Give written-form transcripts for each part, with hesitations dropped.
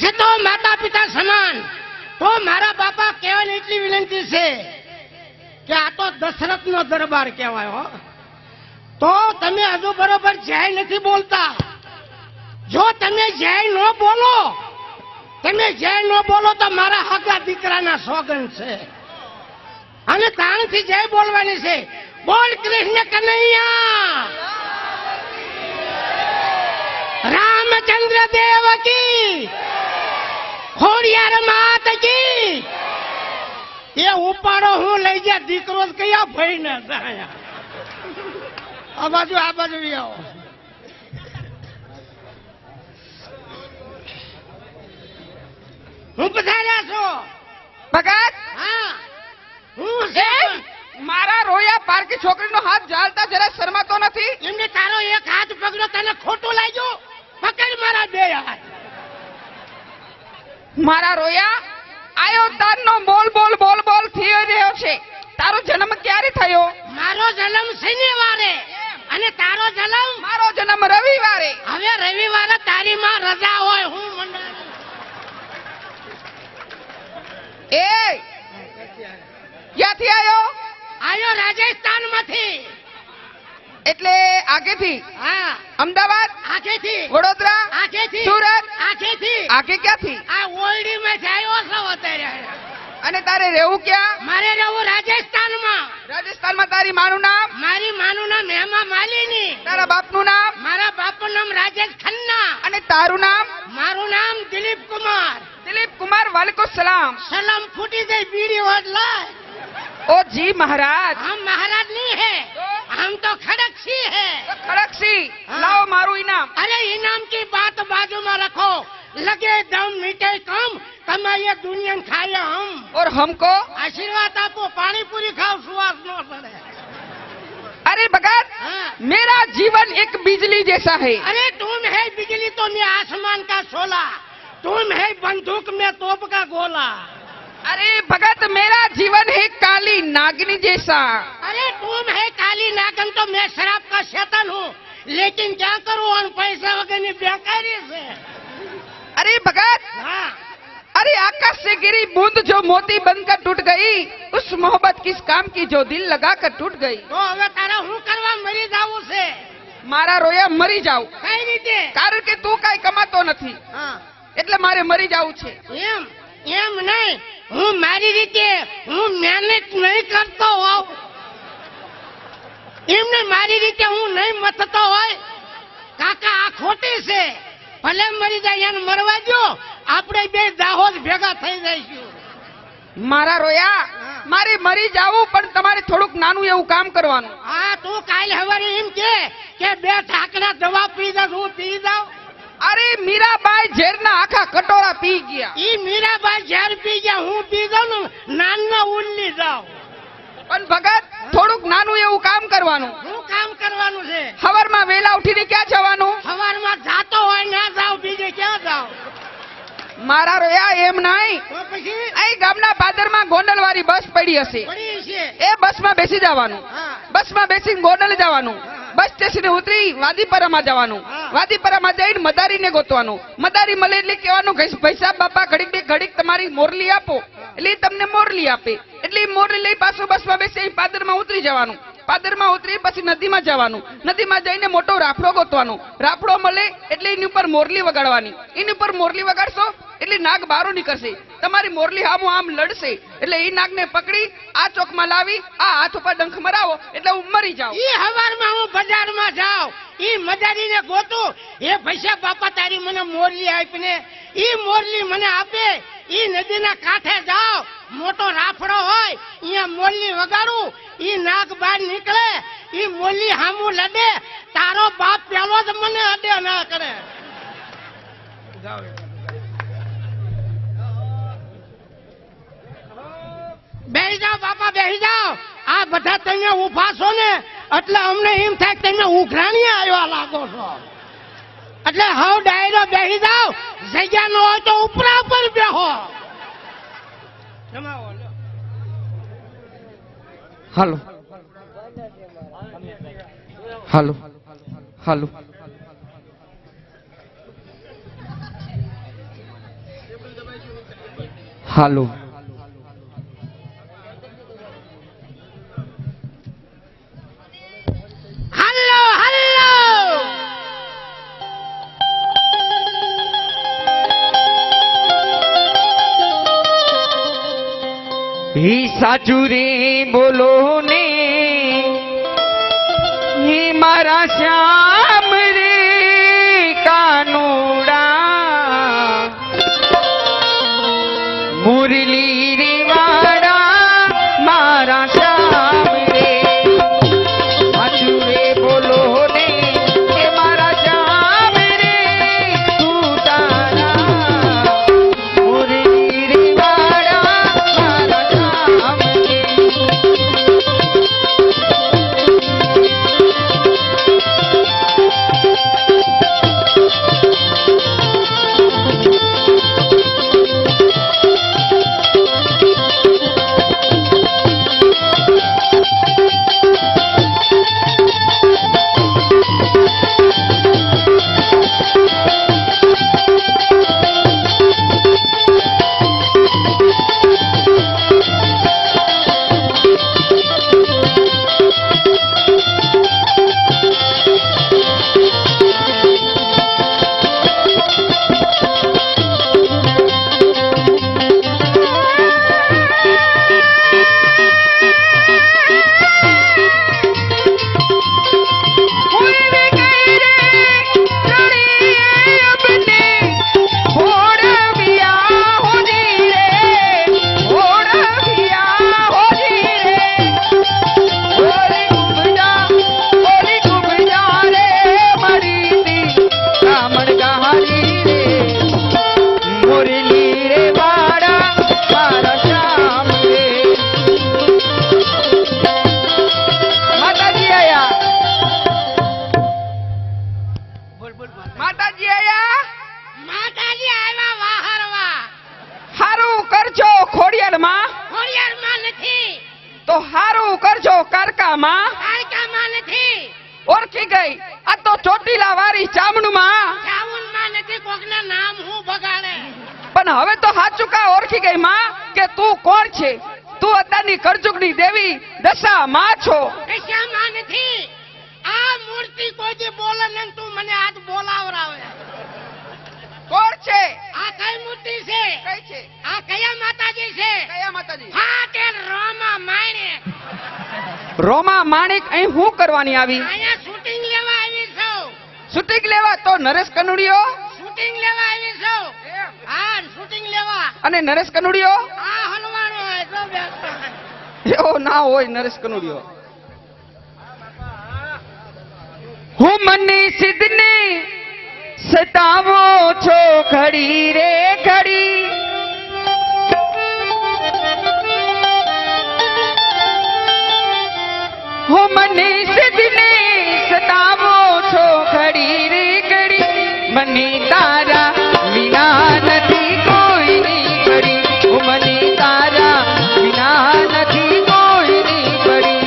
છે તો માતા પિતા સમાન, તો મારા બાપા કહેવાની એટલી વિનંતી છે કે આ તો દશરથનો દરબાર કહેવાય હો. તો તમે હજુ બરોબર જય નથી બોલતા. જો તમે જય ન બોલો, તમે જય ન બોલો તો મારા હગા દીકરાના સોગંદ છે અને તાણથી જય બોલવાની છે. બોલ કૃષ્ણ કનૈયા રામચંદ્ર દેવ કી, ખોડિયાર માત કી. એ ઉપાડો હું લઈ ગયા દીકરો કયા ભાઈ ને આ બાજુ આવો. હું પધાર્યા છો ભગત. હા હું એ મારા રોયા પારકી છોકરીનો હાથ ઝાલતા જરા શરમાતો નથી? એમને તારો એક હાથ પકડ્યો, તને ખોટું લાગ્યો? પકડ મારા બે હાથ. મારા રોયા આયો તારનો બોલ બોલ બોલ બોલ થઈ રહ્યો છે. તારો જન્મ ક્યારે થયો? મારો જન્મ શનિવારે અને તારો જન્મ? મારો જન્મ રવિવારે. હવે રવિવારે તારી માં રજા હોય. હું એ ક્યાંથી આયો? આયો રાજસ્થાન માંથી. એટલે આગેથી? હા. અમદાવાદ આખેથી. વડોદરા આખેથી. સુરત આખેથી. આગે ક્યાંથી? આ ઓરડી માં આવ્યો છો અત્યારે. અને તારે રહેવું ક્યાં? મારે રહેવું રાજસ્થાનમાં. રાજસ્થાનમાં. તારી માનું નામ? મારી માનું નામ હેમા માલિની. તારા બાપનું નામ? મારા બાપનું નામ રાજેશ ખન્ના. અને તારું નામ? મારું નામ દિલીપ કુમાર. દિલીપ કુમાર. વાલેકુમ સલામ. સલામ ફૂટી ગઈ બીડી હોટ લાય. ओ जी महाराज. हम महाराज नहीं है, हम तो खड़कसी है. खड़कसी. हाँ। लाओ मारू इनाम. अरे इनाम की बात बाजू में रखो. लगे दम मीठे कम, कमाइए दुनिया खाए हम. और हमको आशीर्वाद आपको. पानी पूरी खाओ, सुवास न पड़े. अरे भगत. हाँ। मेरा जीवन एक बिजली जैसा है. अरे तुम है बिजली तो मैं आसमान का शोला, तुम है बंदूक में तोप का गोला. अरे भगत मेरा जीवन है काली नागिनी जैसा. अरे तुम है काली नागन तो मैं शराब का शैतान हूँ, लेकिन क्या करूँ उन पैसा वगैरह बेकारी से. अरे भगत. हाँ. अरे आकाश से गिरी बूंद जो मोती बनकर टूट गई, उस मोहब्बत किस काम की जो दिल लगाकर टूट गई. तो હવે તારા હું કરવા મરી જાવું છે? મારા રોયા મરી જાઉં. કઈ રીતે? કારણ કે તું કાઈ કમાતો નથી, હા. એટલે મારે મરી જાવું છે. એમ એમ નહીં, હું મારી રીતે હું મહેનત નહીં કરતો હોઉં, એમને મારી રીતે હું નહીં મથતો હોય. કાકા આ ખોટી છે. ભલે મરી જાય એને મરવા દો, આપણે બે દાહોદ ભેગા થઈ જઈશું. મારા રોયા મારે મરી જાવું, પણ તમારે થોડુંક નાનું એવું કામ કરવાનું. હા તું કાલ હવારે એમ કે બે ઢાંકણા દવા પી જા, હું પી જાઉં. અરે મીરાબાઈ ઝેરના આખા કટોરા પી ગયા. ઈ મીરાબાઈ ઝેર પી ગયા, હું પી જાઉં ને નાના ઉલ્લી જાઉં. પણ ભગત થોડુંક નાનું એવું કામ કરવાનું. શું કામ કરવાનું છે? સવારમાં વેલા ઉઠીને ક્યાં જવાનું? સવારમાં જાતો હોય ના જાવ, બીજે ક્યાં જાવ? મારા રોયા એમ નહીં. તો પછી અહીં ગામના પાદરમાં ગોંડલવાળી બસ પડી હશે, પડી છે. એ બસમાં બેસી જવાનું. હા. બસમાં બેસીને ગોંડલ જવાનું. બસ સ્ટેશને ઉતરી વાદીપરામાં જવાનું. હા. વાદીપરામાં જઈને મદારીને ગોતવાનું. મદારી મળે એટલે કહેવાનું કે ભાઈ સાહેબ બાપા ઘડીક બે ઘડીક તમારી મોરલી આપો, એટલે ઈ તમને મોરલી આપે. એટલે ઈ મોરલી લઈ પાછો બસમાં બેસી પાદરમાં ઉતરી જવાનું. પાદરમાં ઉતરી પછી નદીમાં જવાનું. નદીમાં જઈને મોટો રાફડો ગોતવાનો. રાફડો મળે એટલે એની ઉપર મોરલી વગાડવાની. એની ઉપર મોરલી વગાડશો એટલે નાગ બારો નીકળશે. તમારી મોરલી હામો આમ લડશે, એટલે એ નાગને પકડી આ ચોકમાં લાવી આ હાથ ઉપર ડંખ મરાવો એટલે હું મરી જાઉં. ઈ હવારમાં હું બજારમાં જાઉં, ઈ મદારીને ગોતું, એ પૈસા બાપા તારી મને મોરલી આપીને, ઈ મોરલી મને આપે. ઈ નદીના કાંઠે જાવ, મોટો રાફડો હોય, અહીંયા મોરલી વગાડું, ઈ નાગ બહાર નીકળે, ઈ મોરલી હામું લડે. તારો બાપ પેલો જ મને અડે ના કરે. બેસી જાઓ બાપા, બેસી જાઓ. આ બધા તમે ઉભા છો ને એટલે અમને એમ થાય કે તમે ઉઘરાણી આવ્યા લાગો છો. એટલે હવે ડાયરો બેસી જાઓ, જગ્યા ન હોય તો ઉપરા ઉપર બેહો. હાલો હાલો હાલો હાલો. Hello hello. ही साचू रे बोलो ने ही मारा श्याम रे कानूड़ा मुरली रे वाड़ा मारा श्याम रे साचू रे बोलो ने हे मारा श्याम रे तू तारा मुरली रे वाड़ा मारा श्याम रे. માતાજી આયા. માતાજી આવ્યા વાહરવા. હારું કરજો ખોડિયારમાં, ખોડિયારમાં નથી, તો હારું કરજો કારકામાં. કાળકામાં નથી, ઓળખી ગઈ આ તો ચોટીલા વાળી ચામડુમાં. ચાવુનમાં નથી, કોકના નામ હું બગાડે. પણ હવે તો સાચું કા ઓળખી ગઈ માં કે તું કોણ છે. તું અત્યારની કરજુકની દેવી દશા માં છો. દશામાં નથી. આ મૂર્તિ કોઈ દી બોલે ને તું મને આજ બોલાવરાવે. કોણ છે? આ કઈ મૂર્તિ છે? કઈ છે? આ કયા માતાજી છે? કયા માતાજી? ફાટેલ રોમા માણે. રોમા માણિક અહીં હું કરવાની આવી? અહીંયા શૂટિંગ લેવા આવી છું. શૂટિંગ લેવા? તો નરેશ કનુડિયો? શૂટિંગ લેવા આવી છું. હા, શૂટિંગ લેવા. અને નરેશ કનુડિયો આ હલવાણો હોય તો બેસતો. એવો ના હોય નરેશ કનુડિયો. હું મને સિદ્ધને સતાવો છો ઘડી રે ઘડી. હું મને સિદ્ધને સતાવો છો ઘડી રે ઘડી. મને તારા વિના નથી કોઈની પડી. હું મને તારા વિના નથી કોઈની પડી.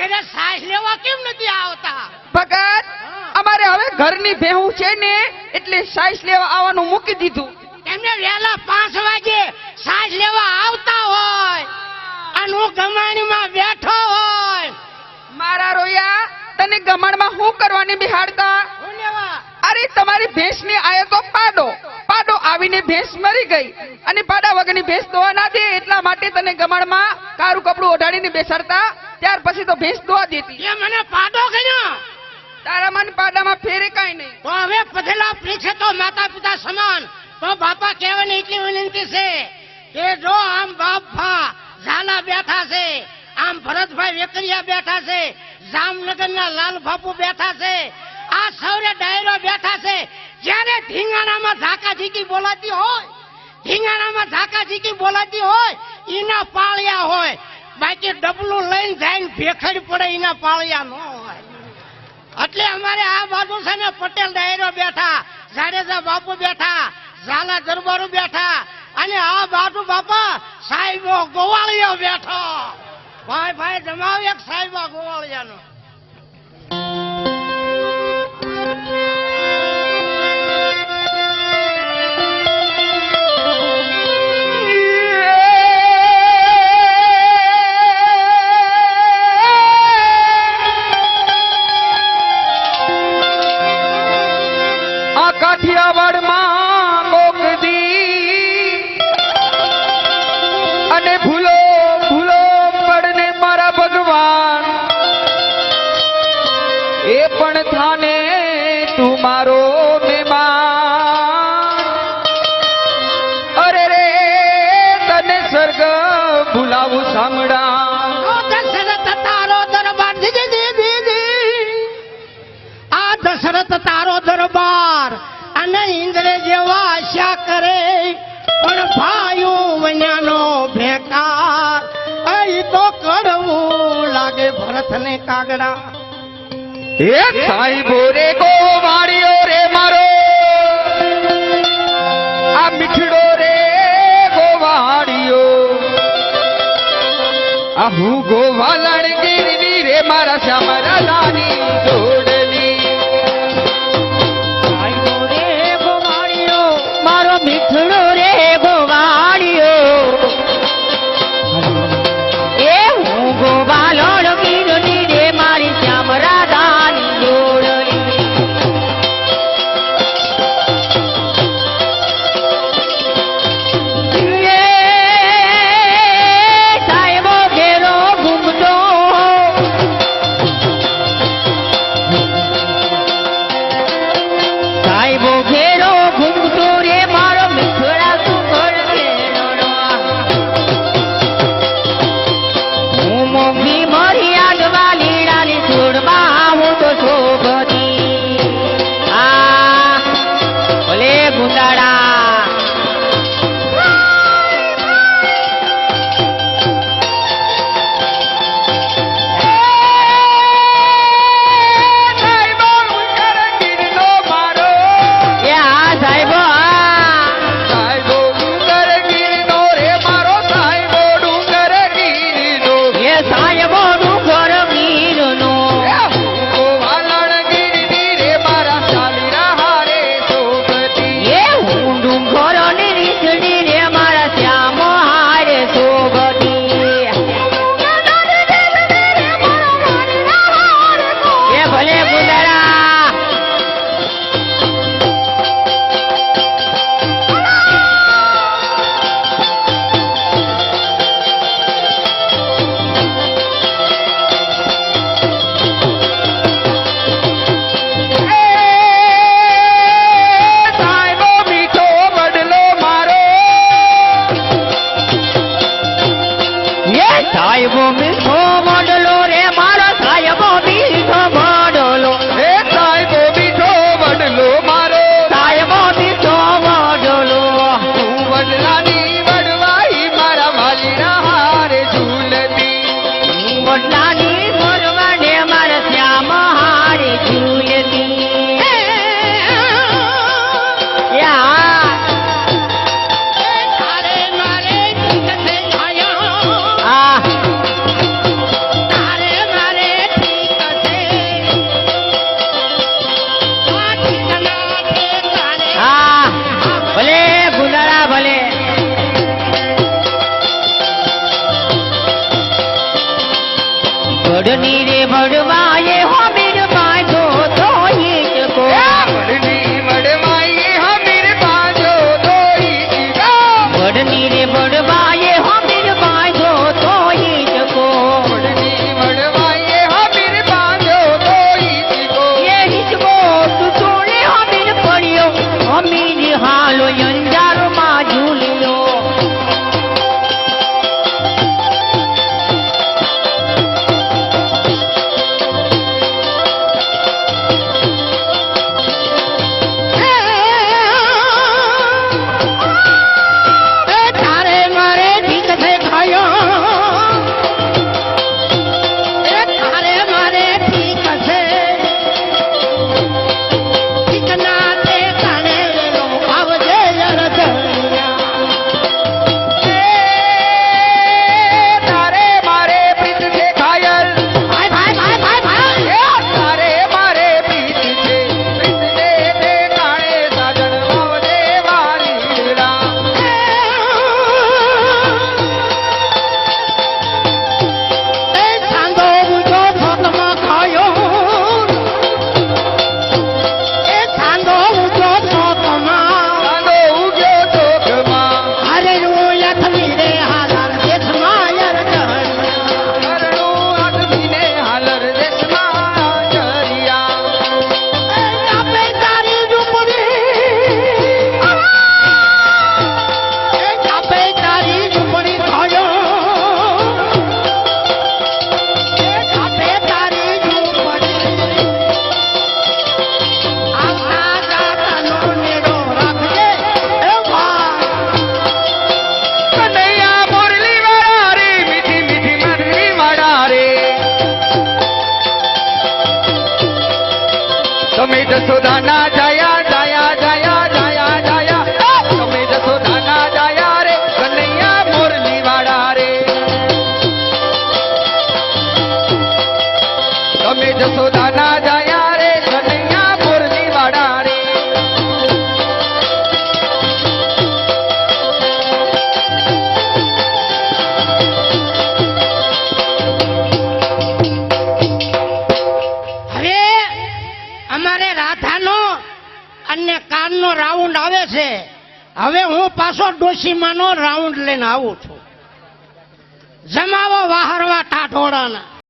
ઘરે સાસ લેવા કેમ નથી આવતા? ભગત અમારે હવે ઘરની ભેહું છે ને એટલે સાઈસ લેવા આવવાનું મૂકી દીધું. એમને વહેલા 5 વાગે સાસ લેવા આવતા હોય અને હું ગમાણીમાં બેઠો હોય. મારા રોયા તને ગમણમાં શું કરવાની બિહાડતા? હું લેવા અરે તમારી ભેંસને આયો તો પાડો આવીને ભેંસ મરી ગઈ અને પાડા વગરની ભેંસ દોવા ના દે એટલા માટે તને ગમણમાં કારું કપડું ઓઢાડીને બેસાડતા. ત્યાર પછી તો ભેંસ દોવા દેતી. એ મને પાડો ગણ્યો. તારા મન પાડામાં ફેરે કાંઈ નહીં. તો હવે પધેલા પીછે તો માતા પિતા સમાન. તો બાપા કહેવાની એટલી વિનંતી છે કે જો આમ બાપા ઝાલા બેઠા છે, આમ ભરતભાઈ વેકરિયા બેઠા છે, જામનગરના લાલ બાપુ બેઠા છે, આ સૌરે ડાયરો બેઠા છે. જ્યારે ધીંગાણામાં ઝાકાઝીકી બોલાતી હોય એના પાળિયા હોય, બાકી ડબલું લઈને જાય ભેખડ પડે એના પાળિયા ન હોય. એટલે અમારે આ બાજુ છે ને પટેલ ડાયરો બેઠા, જાડેજા બાપુ બેઠા, ઝાલા દરબારો બેઠા અને આ બાજુ બાપા સાહેબો ગોવાળિયો બેઠો. ભાઈ જમાવ એક સાહેબા ગોવાળિયાનો. કાઠિયાવાડમાં કોકદી અને ભૂલો પડને મારા ભગવાન એ પણ થાને તું મારો મહેમાન. અરે રે તને સ્વર્ગ ભૂલાવું સાંભળા. દશરથ તારો દરબાર આ દશરથ તારો દરબાર અને ઇન્દ્ર જેવા આશા કરે પણ ભાઈઓ વન્યાનો ભેકાર. અહીં તો કડવું લાગે ભરતને કાગડા. એ સાહેબો રે ગોવાળિયો રે મારો, આ મીઠડો રે ગોવાળિયો, આ હું ગોવાલણ ગીરની રે મારા શ્યામરા લાની જોડલી. મારો મીઠડો રે ગોવાળિયો, એ હું ગોવાલોડ કીધું રે મારી શ્યામ રાધાની જોડણી. સાહેબો ઘેરો ઘૂમતો વડની રે વડવાએ હોમીર બાંધો તો ઈચકો વડની વડવાઈએ હમીર બાંધો તો ઈચકો વડની રે વડવાએ હોમીર બાંધો તો ઈચકો વડની વડવાઈએ હમીર બાંધો તો ઈચકો એ ઈચકો તૂટોળે હોમીર પડ્યો હોમીર હાલો અંજારમાં ઝૂલ્યો તારે મારે ઠીક છે ખાયો તારે મારે ઠીક છે ઠીક ના તે કાને આવજે તારે મારે પ્રીત છે ઘાયલ ભાઈ ભાઈ ભાઈ ભાઈ ભાઈ તારે મારે પ્રીત છે પ્રીત ને તે કાણે સાજણ વાવજે વાલીડા એ સાંધો ઊંચો થોતમાં ખાયો એ સાંધો ઊંચો થોતમાં સાંધો ઉગ્યો ચોકમાં અરે હું યથવી રે હાલાર દેશમાં યર કરણું આદમીને હાલર દેશમાં જરિયા આપે તારી ઝૂંપડી આપે તારી ઝૂંપડી ખાયો આપે તારી ઝૂંપડી આવતા જાતાનો નેડો રાખજે એ ભાઈ કનૈયા મુરલી વાળા રે મીઠી મીઠી મુરલી વાળા રે તમે જસોદાના જાયા જાયા જાયા જાયા જાયા તમે જસોદાના જાયા રે કનૈયા મુરલી વાળા રે તમે જસોદાના જાયા રે કનૈયા મુરલી વાળા રે હવે અમારે રાધાનો અને કાનનો રાઉન્ડ આવે છે હવે હું પાછો ડોશીમાનો રાઉન્ડ લઈને આવું છું જમાવો વાહરવા ટાઢોળાના